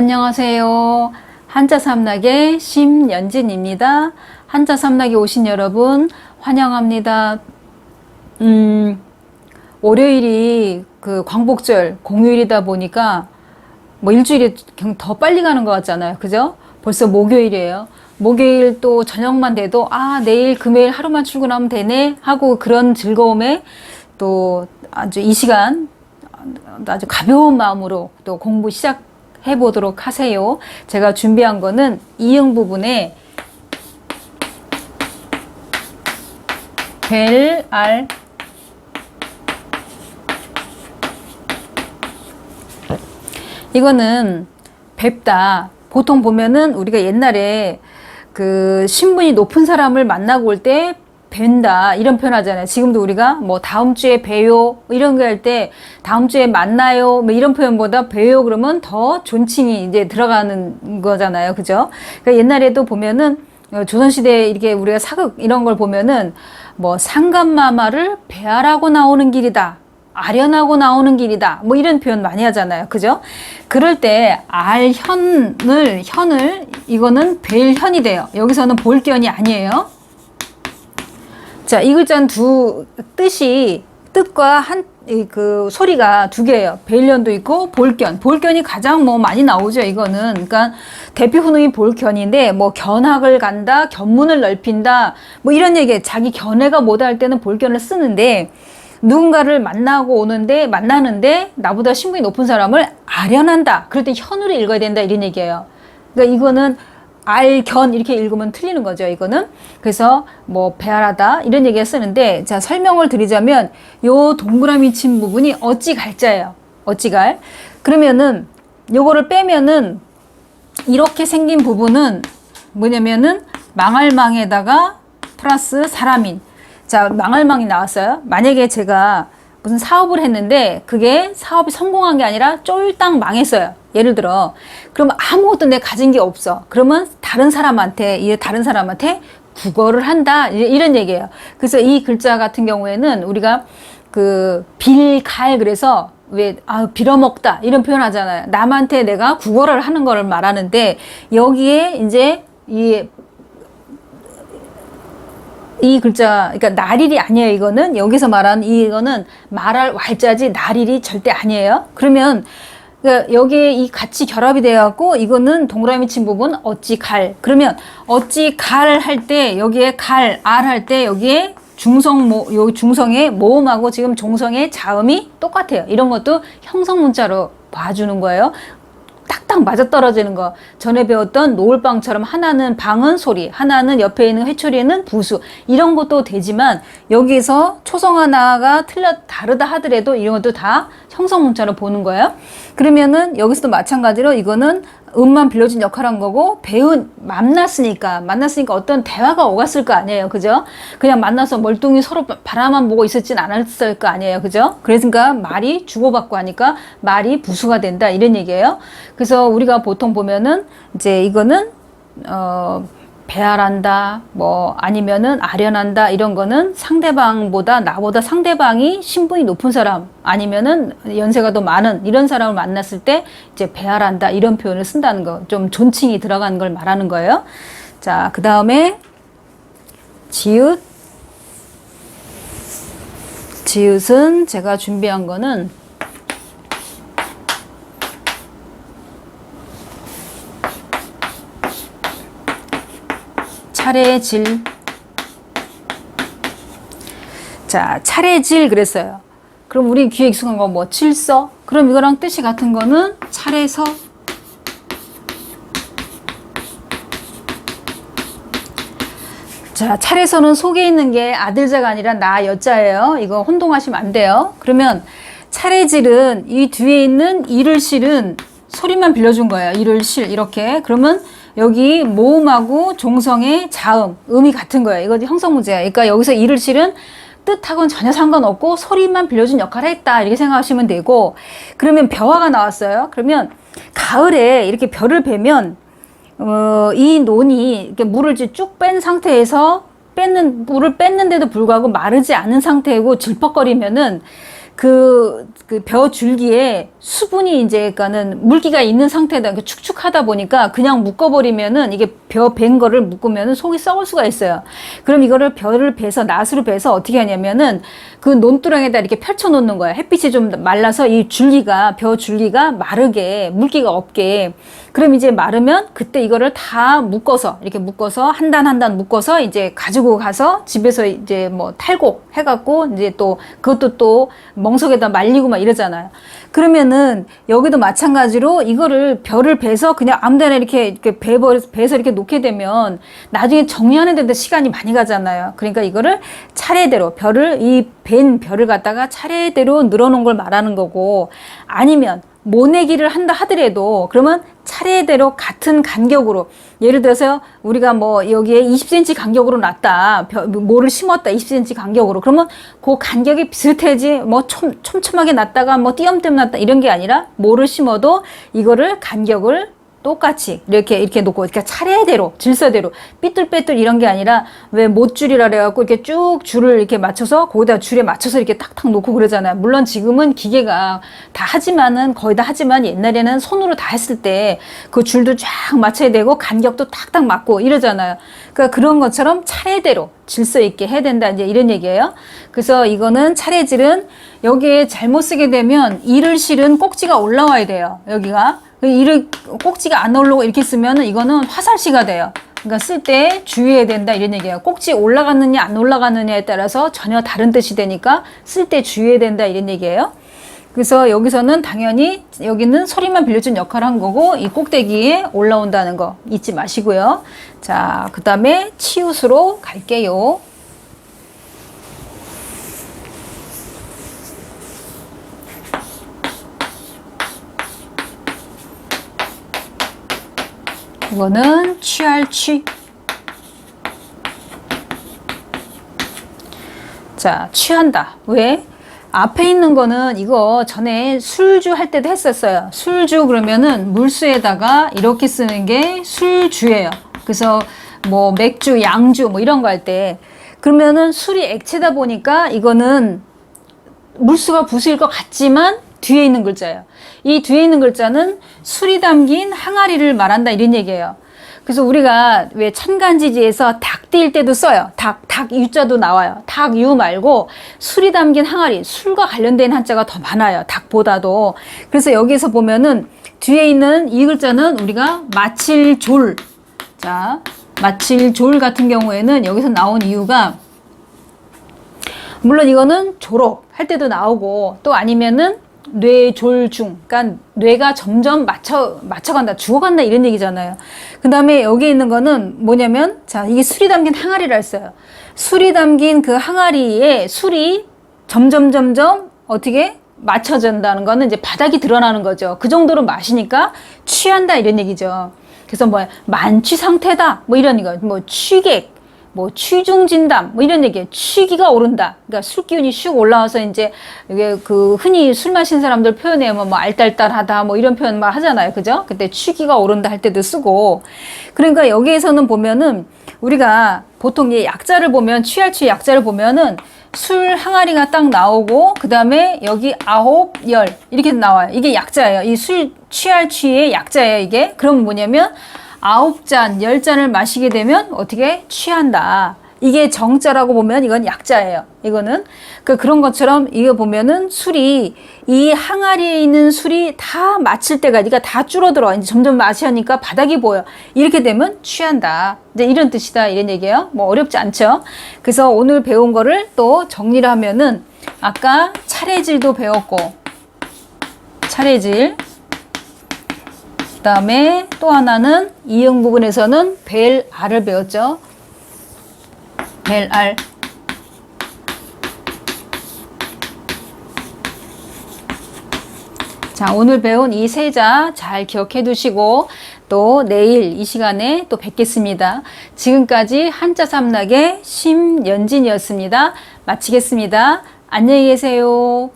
안녕하세요. 한자삼락의 심연진입니다. 한자삼락에 오신 여러분 환영합니다. 월요일이 그 광복절 공휴일이다 보니까 뭐 일주일이 그냥 더 빨리 가는 것 같잖아요. 그죠? 벌써 목요일이에요. 목요일 또 저녁만 돼도 내일 금요일 하루만 출근하면 되네 하고 그런 즐거움에 또 아주 이 시간 아주 가벼운 마음으로 또 공부 시작해 보도록 하세요. 제가 준비한 거는 이응 부분에 벨, 알, 이거는 뵙다. 보통 보면은 우리가 옛날에 그 신분이 높은 사람을 만나고 올 때 뵌다 이런 표현 하잖아요. 지금도 우리가 뭐 다음 주에 봬요 이런 거 할 때 다음 주에 만나요 뭐 이런 표현보다 봬요 그러면 더 존칭이 이제 들어가는 거잖아요. 그죠? 그러니까 옛날에도 보면은 조선시대에 이렇게 우리가 사극 이런 걸 보면은 뭐 상감마마를 배하라고 나오는 길이다. 아련하고 나오는 길이다. 뭐 이런 표현 많이 하잖아요. 그죠? 그럴 때 현을 이거는 뵐현이 돼요. 여기서는 볼견이 아니에요. 자, 이 글자는 뜻과 그 소리가 두 개예요. 뵐현도 있고 볼견이 가장 뭐 많이 나오죠. 이거는 그러니까 대표 훈음이 볼견인데 뭐 견학을 간다, 견문을 넓힌다, 뭐 이런 얘기. 자기 견해가 못할 때는 볼견을 쓰는데 누군가를 만나는데 나보다 신분이 높은 사람을 아련한다. 그럴 때 현으로 읽어야 된다 이런 얘기예요. 그러니까 이거는 알견 이렇게 읽으면 틀리는 거죠. 이거는 그래서 뭐 배알하다 이런 얘기가 쓰는데 자 설명을 드리자면 요 동그라미 친 부분이 어찌갈자예요. 어찌갈. 그러면은 요거를 빼면은 이렇게 생긴 부분은 뭐냐면은 망할망에다가 플러스 사람인. 자, 망할망이 나왔어요. 만약에 제가 무슨 사업을 했는데 그게 사업이 성공한 게 아니라 쫄딱 망했어요. 예를 들어. 그러면 아무것도 내가 가진 게 없어. 그러면 다른 사람한테 구걸을 한다. 이런 얘기예요. 그래서 이 글자 같은 경우에는 우리가 그 빌갈 그래서 빌어먹다 이런 표현 하잖아요. 남한테 내가 구걸을 하는 거를 말하는데 여기에 이제 이 글자, 그러니까 날일이 아니에요. 이거는 여기서 말하는 이거는 말할 왈자지 날일이 절대 아니에요. 그러면 그러니까 여기에 이 같이 결합이 되어갖고 이거는 동그라미 친 부분 어찌갈. 그러면 어찌갈 할 때 여기에 알 할 때 여기에 요 중성의 모음하고 지금 종성의 자음이 똑같아요. 이런 것도 형성 문자로 봐주는 거예요. 딱딱 맞아떨어지는 거. 전에 배웠던 노을방처럼 하나는 방은 소리, 하나는 옆에 있는 회초리는 부수. 이런 것도 되지만 여기서 초성 하나가 다르다 하더라도 이런 것도 다 형성문자로 보는 거예요. 그러면은 여기서도 마찬가지로 이거는 음만 빌려준 역할을 한 거고 만났으니까 어떤 대화가 오갔을 거 아니에요. 그죠? 그냥 만나서 멀뚱히 서로 바라만 보고 있었진 않았을 거 아니에요. 그죠? 그러니까 말이 주고받고 하니까 말이 부수가 된다 이런 얘기예요. 그래서 우리가 보통 보면은 이제 이거는 배알한다 뭐 아니면은 아련한다 이런 거는 나보다 상대방이 신분이 높은 사람 아니면은 연세가 더 많은 이런 사람을 만났을 때 이제 배알한다 이런 표현을 쓴다는 거. 좀 존칭이 들어가는 걸 말하는 거예요. 자, 그 다음에 지읒은 제가 준비한 거는 차례질. 자, 차례질 그랬어요. 그럼 우리 귀에 익숙한 거 뭐 칠서? 그럼 이거랑 뜻이 같은 거는 차례서. 자, 차례서는 속에 있는 게 아들자가 아니라 나 여자예요. 이거 혼동하시면 안 돼요. 그러면 차례질은 이 뒤에 있는 이를 실은 소리만 빌려준 거예요. 이를 실 이렇게. 그러면 여기 모음하고 종성의 자음, 음이 같은 거예요. 이거 형성문제예요. 그러니까 여기서 이를 실은 뜻하고는 전혀 상관없고 소리만 빌려준 역할을 했다 이렇게 생각하시면 되고. 그러면 벼화가 나왔어요. 그러면 가을에 이렇게 벼를 베면 이 논이 이렇게 물을 쭉 뺀 상태에서 물을 뺐는데도 불구하고 마르지 않은 상태고 질퍽거리면은 그 벼 줄기에 수분이 이제 그러니까는 물기가 있는 상태다. 축축하다 보니까 그냥 묶어버리면은 이게 벼 벤 거를 묶으면은 속이 썩을 수가 있어요. 그럼 이거를 벼를 베서 낫으로 베서 어떻게 하냐면은 그 논두렁에다 이렇게 펼쳐 놓는 거예요. 햇빛이 좀 말라서 이 줄기가 벼 줄기가 마르게 물기가 없게. 그럼 이제 마르면 그때 이거를 다 묶어서 이렇게 묶어서 한 단 한 단 묶어서 이제 가지고 가서 집에서 이제 뭐 탈곡 해갖고 이제 또 그것도 또 멍석에다 말리고 막 이러잖아요. 그러면은 여기도 마찬가지로 이거를 벼를 베서 그냥 아무데나 이렇게 베서 이렇게 놓게 되면 나중에 정리하는 데도 시간이 많이 가잖아요. 그러니까 이거를 차례대로 이 벤 벼를 갖다가 차례대로 늘어놓은 걸 말하는 거고, 아니면 모내기를 한다 하더라도 그러면 차례대로 같은 간격으로, 예를 들어서 우리가 뭐 여기에 20cm 간격으로 놨다, 모를 심었다 20cm 간격으로, 그러면 그 간격이 비슷해지 뭐 촘촘하게 놨다가 뭐 띄엄띄엄 놨다 이런 게 아니라 모를 심어도 이거를 간격을 똑같이 이렇게 놓고, 그러니까 차례대로 질서대로 삐뚤빼뚤 이런 게 아니라, 왜 못줄이라 그래갖고 이렇게 쭉 줄을 이렇게 맞춰서 거기다 줄에 맞춰서 이렇게 탁탁 놓고 그러잖아요. 물론 지금은 기계가 다 하지만은, 거의 다 하지만 옛날에는 손으로 다 했을 때 그 줄도 쫙 맞춰야 되고 간격도 탁탁 맞고 이러잖아요. 그러니까 그런 것처럼 차례대로 질서 있게 해야 된다, 이제 이런 얘기예요. 그래서 이거는 차례질은 여기에 잘못 쓰게 되면 이를 실은 꼭지가 올라와야 돼요. 여기가 이를 꼭지가 안 올라오고 이렇게 쓰면은 이거는 화살시가 돼요. 그러니까 쓸 때 주의해야 된다, 이런 얘기예요. 꼭지 올라갔느냐 안 올라갔느냐에 따라서 전혀 다른 뜻이 되니까 쓸 때 주의해야 된다, 이런 얘기예요. 그래서 여기서는 당연히 여기는 소리만 빌려준 역할을 한 거고, 이 꼭대기에 올라온다는 거 잊지 마시고요. 자, 그 다음에 치읓으로 갈게요. 이거는 취할 취. 자, 취한다. 왜? 앞에 있는 거는 이거 전에 술주 할 때도 했었어요. 술주 그러면은 물수에다가 이렇게 쓰는 게 술주예요. 그래서 뭐 맥주, 양주 뭐 이런 거 할 때, 그러면은 술이 액체다 보니까 이거는 물수가 부수일 것 같지만 뒤에 있는 글자예요. 이 뒤에 있는 글자는 술이 담긴 항아리를 말한다, 이런 얘기예요. 그래서 우리가 왜 천간지지에서 닭 띄일 때도 써요. 닭 유자도 나와요. 닭 유 말고 술이 담긴 항아리, 술과 관련된 한자가 더 많아요, 닭보다도. 그래서 여기서 보면은 뒤에 있는 이 글자는 우리가 마칠졸. 자, 마칠졸 같은 경우에는 여기서 나온 이유가, 물론 이거는 졸업 할 때도 나오고, 또 아니면은 뇌졸중, 그러니까 뇌가 점점 맞춰간다, 죽어간다, 이런 얘기잖아요. 그 다음에 여기 있는 거는 뭐냐면, 자, 이게 술이 담긴 항아리라 했어요. 술이 담긴 그 항아리에 술이 점점 어떻게 맞춰진다는 거는 이제 바닥이 드러나는 거죠. 그 정도로 마시니까 취한다, 이런 얘기죠. 그래서 뭐 만취 상태다, 뭐 이런 거, 뭐 취객, 뭐 취중진담 뭐 이런 얘기예요. 취기가 오른다. 그러니까 술 기운이 슉 올라와서 이제 이게 그 흔히 술 마신 사람들 표현하면 뭐 알딸딸하다 뭐 이런 표현 막 하잖아요. 그죠? 그때 취기가 오른다 할 때도 쓰고. 그러니까 여기에서는 보면은 우리가 보통 이 약자를 보면, 취할 취 약자를 보면은 술 항아리가 딱 나오고, 그 다음에 여기 9, 10 이렇게 나와요. 이게 약자예요. 이 술 취할 취의 약자예요, 이게. 그럼 뭐냐면 9잔, 10잔을 마시게 되면 어떻게 취한다. 이게 정자라고 보면 이건 약자예요. 이거는 그런 것처럼 이거 보면은 술이, 이 항아리에 있는 술이 다 마칠 때가, 그러니까 다 줄어들어. 이제 점점 마시니까 바닥이 보여. 이렇게 되면 취한다. 이제 이런 뜻이다, 이런 얘기예요. 뭐 어렵지 않죠? 그래서 오늘 배운 거를 또 정리를 하면은, 아까 차례질도 배웠고, 차례질. 그 다음에 또 하나는 이응 부분에서는 벨알을 배웠죠. 벨알. 자, 오늘 배운 이 세 자 잘 기억해 두시고, 또 내일 이 시간에 또 뵙겠습니다. 지금까지 한자 삼락의 심연진이었습니다. 마치겠습니다. 안녕히 계세요.